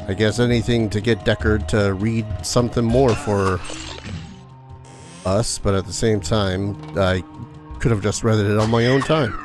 I guess anything to get Deckard to read something more for us, but at the same time, I could have just read it on my own time.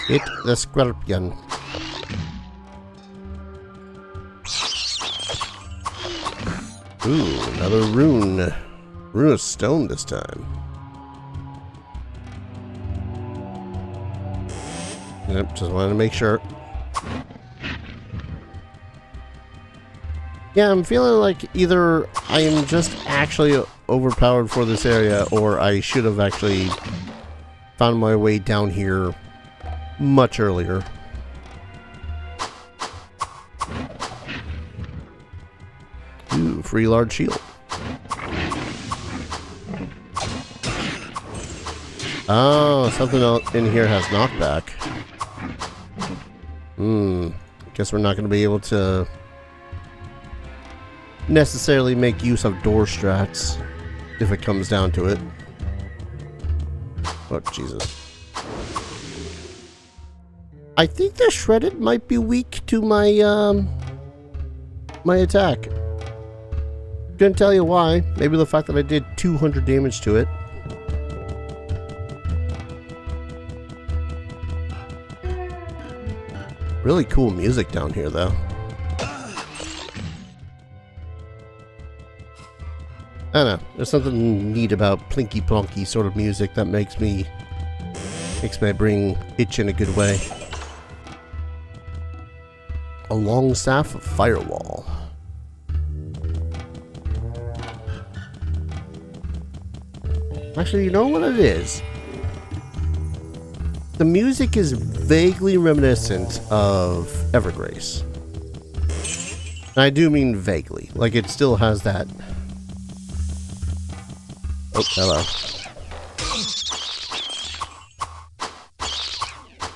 Hit the scorpion. Ooh, another rune. Rune of stone this time. Yep, just wanted to make sure. Yeah, I'm feeling like either I am just actually overpowered for this area, or I should have actually found my way down here much earlier. Ooh, free large shield. Oh, something else in here has knockback. Guess we're not going to be able to necessarily make use of door strats if it comes down to it. Oh, Jesus. I think the shredded might be weak to my, my attack. Couldn't tell you why. Maybe the fact that I did 200 damage to it. Really cool music down here, though. I don't know. There's something neat about plinky plonky sort of music that makes my brain itch in a good way. A long staff of firewall. Actually, you know what it is? The music is vaguely reminiscent of Evergrace. And I do mean vaguely. Like, it still has that... Oh, hello.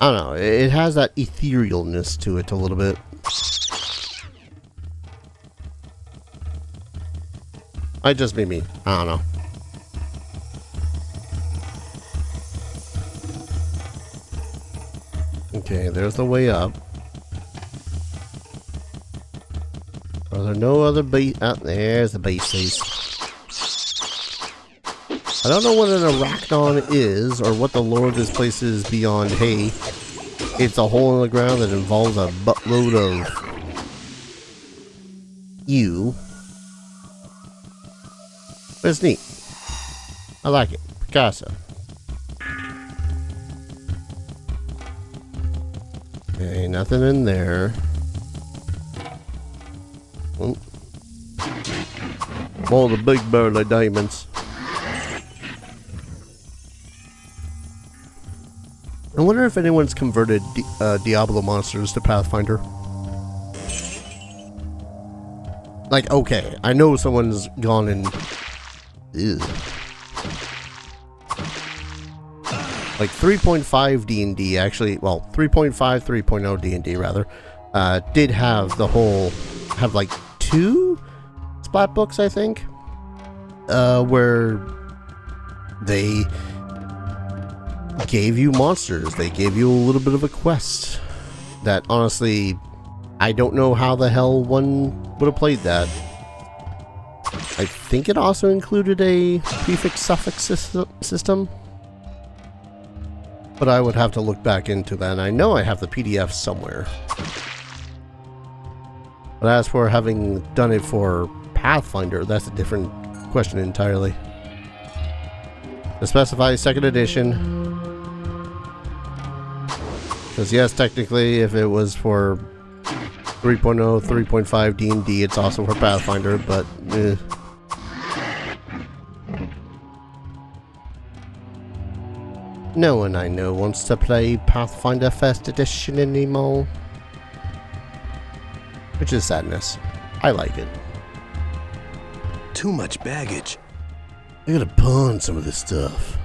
I don't know. It has that etherealness to it a little bit. Might just be me. I don't know. Okay, there's the way up. Are there no other base? Oh, there's the bases. I don't know what an arachnon is, or what the lore of this place is beyond, hey, it's a hole in the ground that involves a buttload of you. But it's neat. I like it. Picasso. Okay, nothing in there. Oh. All the big burly diamonds. I wonder if anyone's converted Diablo monsters to Pathfinder. Like, okay, I know someone's gone and... Ew. Like 3.5 D&D actually, well, 3.5, 3.0 D&D rather, did have the whole, have like 2 splat books, I think, where they gave you monsters. They gave you a little bit of a quest that honestly, I don't know how the hell one would have played that. I think it also included a prefix-suffix system. But I would have to look back into that, and I know I have the PDF somewhere. But as for having done it for Pathfinder, that's a different question entirely. To specify 2nd edition. Because yes, technically, if it was for 3.0, 3.5 D&D, it's also for Pathfinder, but eh. No one I know wants to play Pathfinder 1st edition anymore. Which is sadness. I like it. Too much baggage. I gotta pawn some of this stuff.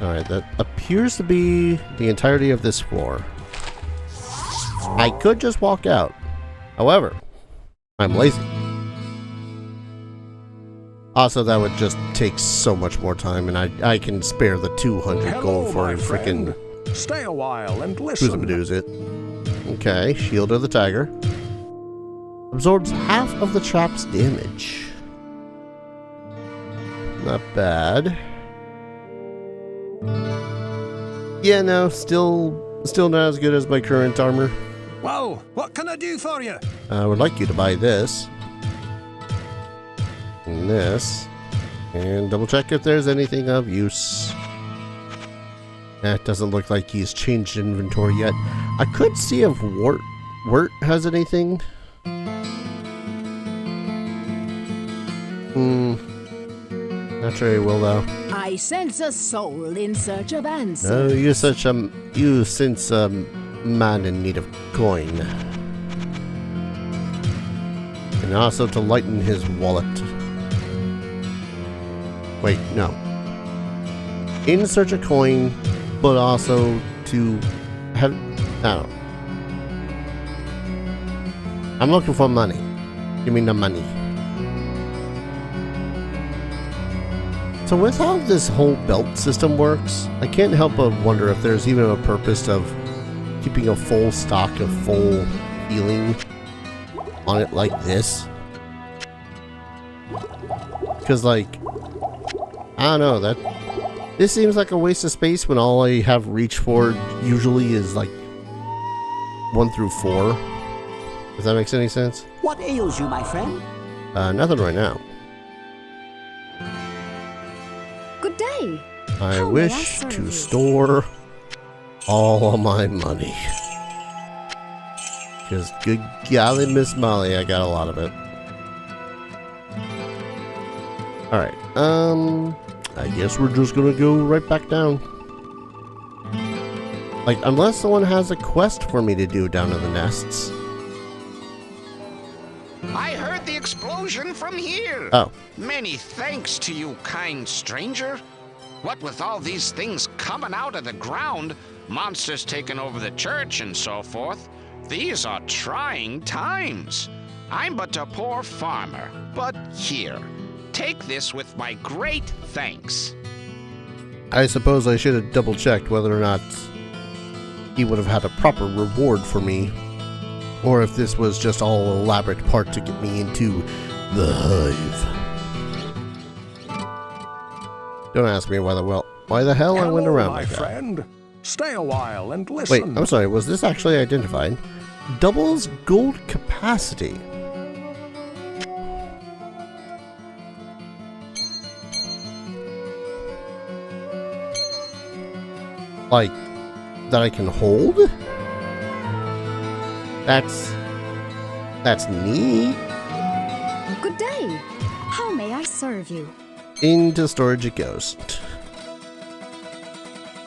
Alright, that appears to be the entirety of this floor. I could just walk out. However, I'm lazy. Also, that would just take so much more time, and I can spare the 200 gold for a freaking... Stay a while and listen. Who's it? Okay, Shield of the Tiger. Absorbs half of the trap's damage. Not bad. Yeah, no, still not as good as my current armor. Well, what can I do for you? I would like you to buy this. And this. And double check if there's anything of use. It doesn't look like he's changed inventory yet. I could see if Wirt has anything. Not sure he will though. I sense a soul in search of answers. No, you sense a man in need of coin. And also to lighten his wallet. Wait, no. In search of coin, but also to have... I don't know. I'm looking for money. Give me the money. So with how this whole belt system works, I can't help but wonder if there's even a purpose of keeping a full stock of full healing on it like this. Because, like, I don't know, this seems like a waste of space when all I have reach for usually is like 1 through 4. If that makes any sense? What ails you, my friend? Nothing right now. Good day. I How may I wish serve to you? store all of my money. Because good golly, Miss Molly, I got a lot of it. Alright, I guess we're just gonna go right back down. Like, unless someone has a quest for me to do down in the nests. I heard the explosion from here. Oh. Many thanks to you, kind stranger. What with all these things coming out of the ground, monsters taking over the church and so forth, these are trying times. I'm but a poor farmer, but here, take this with my great thanks. I suppose I should have double-checked whether or not he would have had a proper reward for me. Or if this was just all an elaborate part to get me into the Hive. Don't ask me why the hell I went around my like that. friend. Stay a while and listen. Wait, I'm sorry, was this actually identified? Doubles gold capacity. Like, that I can hold? That's neat. Good day. How may I serve you? Into storage it goes.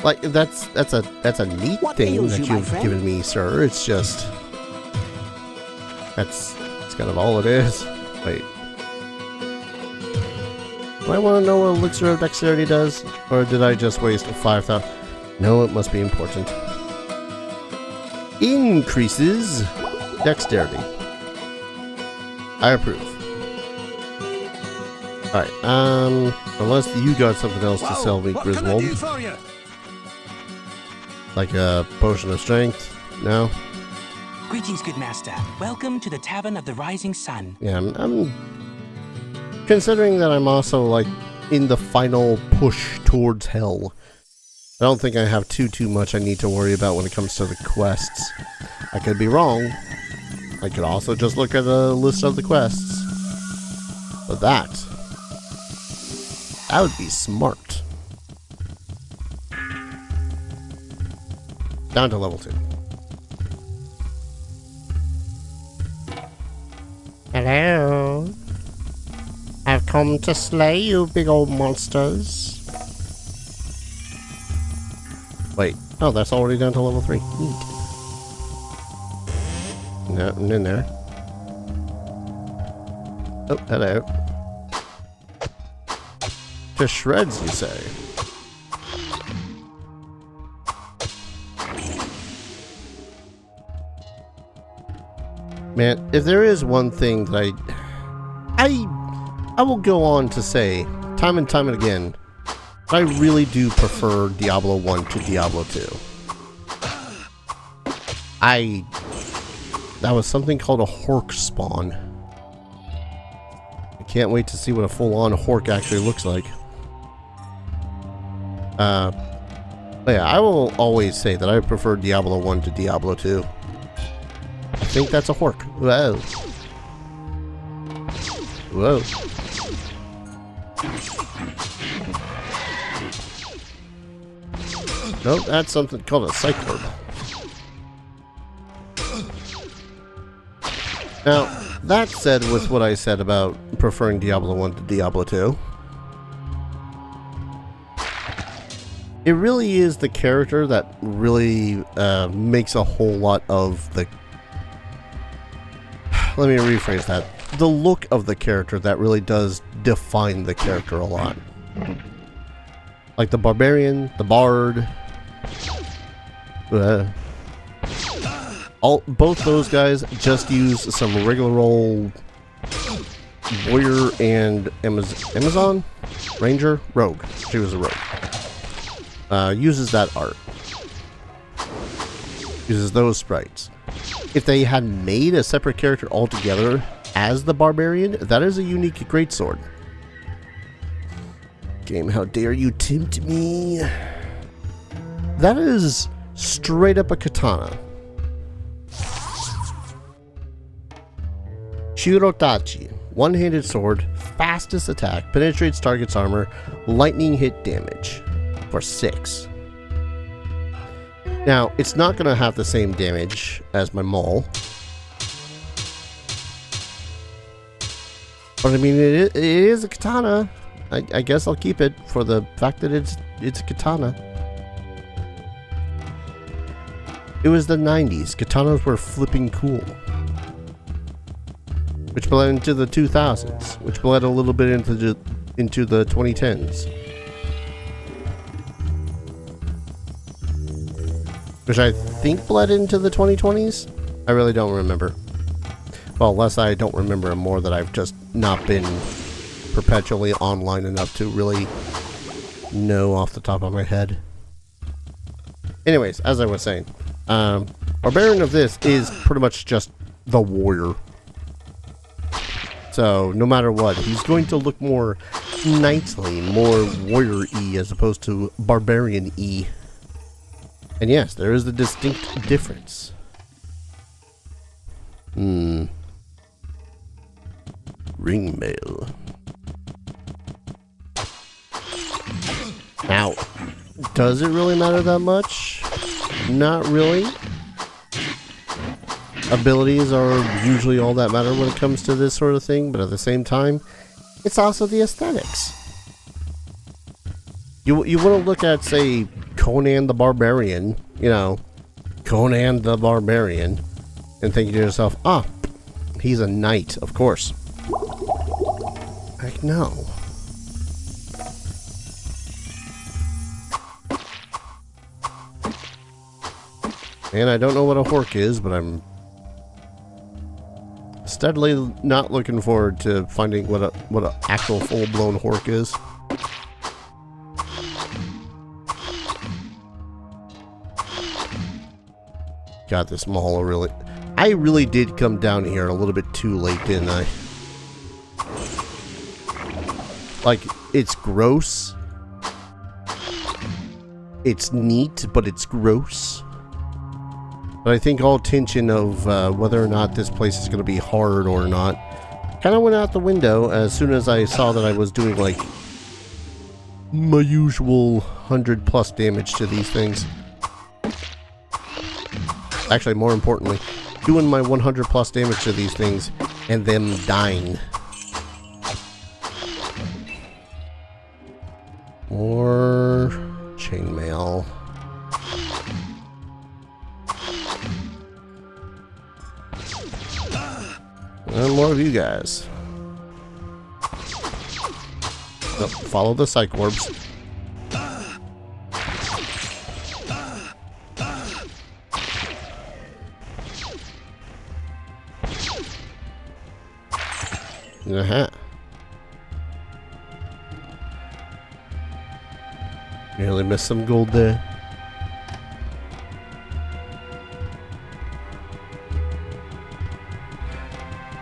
Like, that's a neat What thing ails that you, my you've friend? given me, sir. It's just... That's kind of all it is. Wait. Do I want to know what Elixir of Dexterity does? Or did I just waste 5,000? No, it must be important. Increases Dexterity. I approve. Alright, unless you got something else to sell me, what can I Griswold. do for you? Like a potion of strength? No? Greetings, good master. Welcome to the Tavern of the Rising Sun. Yeah, I'm considering that I'm also, like, in the final push towards hell. I don't think I have too much I need to worry about when it comes to the quests. I could be wrong. I could also just look at a list of the quests. But that would be smart. Down to level 2. Hello. I've come to slay you, big old monsters. Wait. Oh, that's already down to level 3. Neat. Nothing in there. Oh, hello. To shreds, you say? Man, if there is one thing that I I will go on to say, time and time and again, I really do prefer Diablo 1 to Diablo 2. That was something called a Hork spawn. I can't wait to see what a full-on Hork actually looks like. But yeah, I will always say that I prefer Diablo 1 to Diablo 2. I think that's a Hork. Whoa. Whoa. Nope, that's something called a cyclone. Now, that said with what I said about preferring Diablo 1 to Diablo 2, it really is the character that really makes a whole lot of the... Let me rephrase that. The look of the character that really does define the character a lot. Like the Barbarian, the Bard... both those guys just use some regular old warrior and Amazon? Ranger? Rogue. She was a rogue. Uses that art. Uses those sprites. If they had made a separate character altogether as the Barbarian, that is a unique greatsword. Game, how dare you tempt me? That is straight up a katana. Shirotachi, one-handed sword, fastest attack, penetrates target's armor, lightning hit damage for 6. Now, it's not going to have the same damage as my Maul. But I mean, it is a katana. I guess I'll keep it for the fact that it's a katana. It was the 90s. Katanas were flipping cool. Which bled into the 2000s. Which bled a little bit into the 2010s. Which I think bled into the 2020s? I really don't remember. Well, unless I don't remember more that I've just not been perpetually online enough to really know off the top of my head. Anyways, as I was saying, Barbarian of this is pretty much just the warrior. So, no matter what, he's going to look more knightly, more warrior-y as opposed to barbarian-y. And yes, there is a distinct difference. Ring mail. Now, does it really matter that much? Not really. Abilities are usually all that matter when it comes to this sort of thing, but at the same time, it's also the aesthetics. You want to look at, say, Conan the Barbarian, you know, Conan the Barbarian, and think to yourself, ah, he's a knight, of course. Like, no. And I don't know what a Hork is, but I'm steadily not looking forward to finding what an actual full-blown Hork is. God, this Maul really... I really did come down here a little bit too late, didn't I? Like, it's gross. It's neat, but it's gross. But I think all tension of whether or not this place is going to be hard or not kind of went out the window as soon as I saw that I was doing, like, my usual 100+ damage to these things. Actually, more importantly, doing my 100+ damage to these things and them dying. More chainmail. And more of you guys. Oh, follow the psych orbs. Nearly missed some gold there.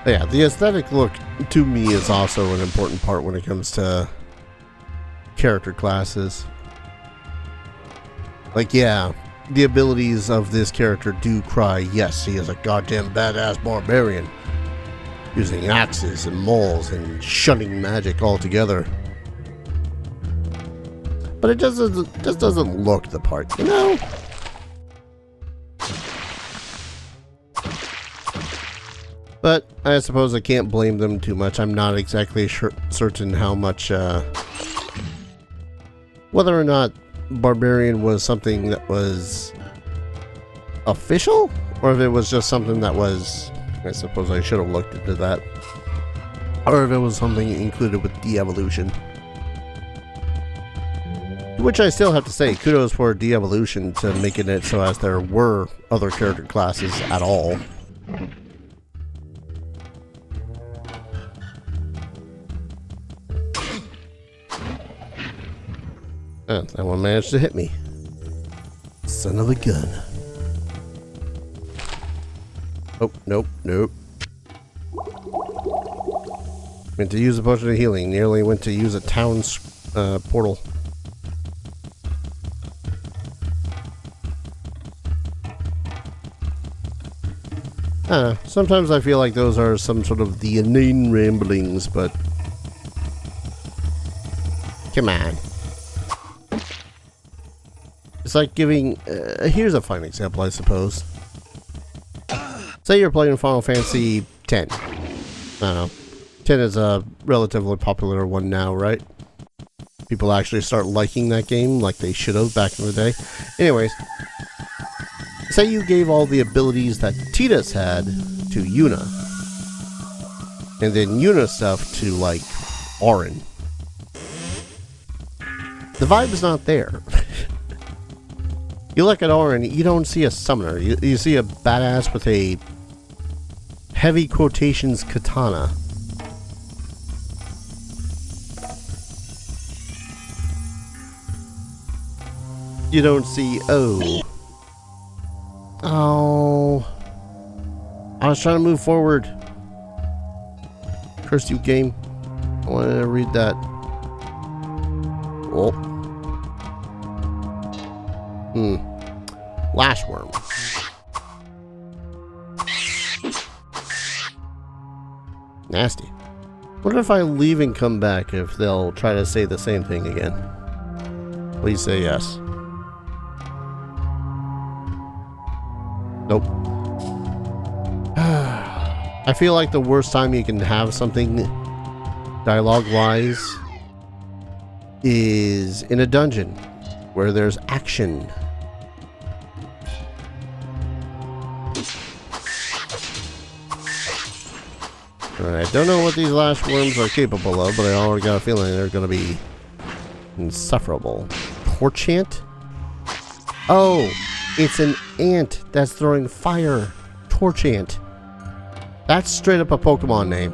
But yeah, the aesthetic look to me is also an important part when it comes to character classes. Like, yeah, the abilities of this character do cry, yes, he is a goddamn badass barbarian, using axes and mauls and shunning magic altogether. But it just doesn't look the part, you know? But I suppose I can't blame them too much. I'm not exactly certain how much, whether or not Barbarian was something that was official, or if it was just something that was, I suppose I should have looked into that, or if it was something included with de-evolution. Which I still have to say, kudos for de-evolution to making it so as there were other character classes at all. Oh, that one managed to hit me. Son of a gun. Oh, nope, nope. Went to use a potion of healing. Nearly went to use a town's portal. Sometimes I feel like those are some sort of the inane ramblings, but come on. It's like giving, here's a fine example, I suppose. Say you're playing Final Fantasy X. I don't know. 10 is a relatively popular one now, right? People actually start liking that game like they should have back in the day. Anyways. Say you gave all the abilities that Tidus had to Yuna. And then Yuna stuff to, like, Auron. The vibe is not there. You look at Auron, you don't see a summoner. You see a badass with a heavy quotations katana. You don't see, oh, I was trying to move forward. Curse you, game. I wanted to read that. Oh. Lashworm. Nasty. What if I leave and come back if they'll try to say the same thing again? Please say yes. Nope. I feel like the worst time you can have something dialogue-wise is in a dungeon where there's action. Alright, don't know what these lash worms are capable of, but I already got a feeling they're going to be insufferable. Torchant? Oh, it's an ant that's throwing fire. Torchant. That's straight up a Pokemon name.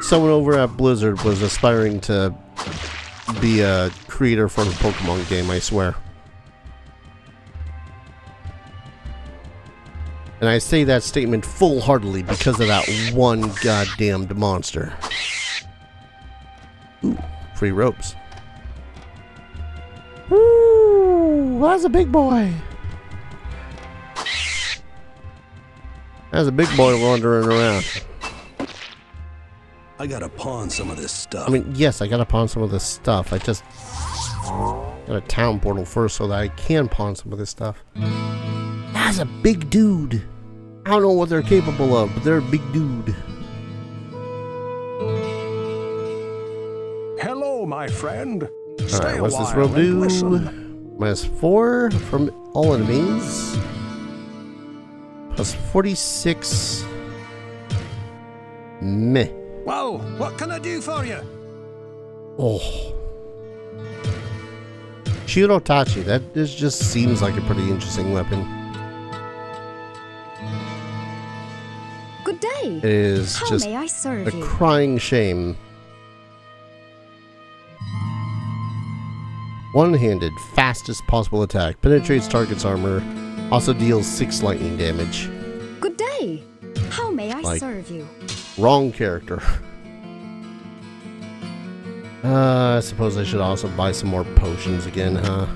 Someone over at Blizzard was aspiring to be a creator for the Pokemon game, I swear. And I say that statement full-heartedly because of that one goddamned monster. Ooh, free ropes. Ooh, that's a big boy. There's a big boy wandering around. I gotta pawn some of this stuff. I mean, yes, I gotta pawn some of this stuff. I just got a town portal first so that I can pawn some of this stuff. That's a big dude. I don't know what they're capable of, but they're a big dude. Hello, my friend. Alright, what's this rope do? -4 from all enemies. Plus 46. Meh. Well, what can I do for you? Oh. Shirotachi, that just seems like a pretty interesting weapon. Good day. It is How just may I serve a you? crying shame One-handed, fastest possible attack. Penetrates target's armor. Also deals 6 lightning damage. Good day. How may I Like- serve you? Wrong character. I suppose I should also buy some more potions again, huh?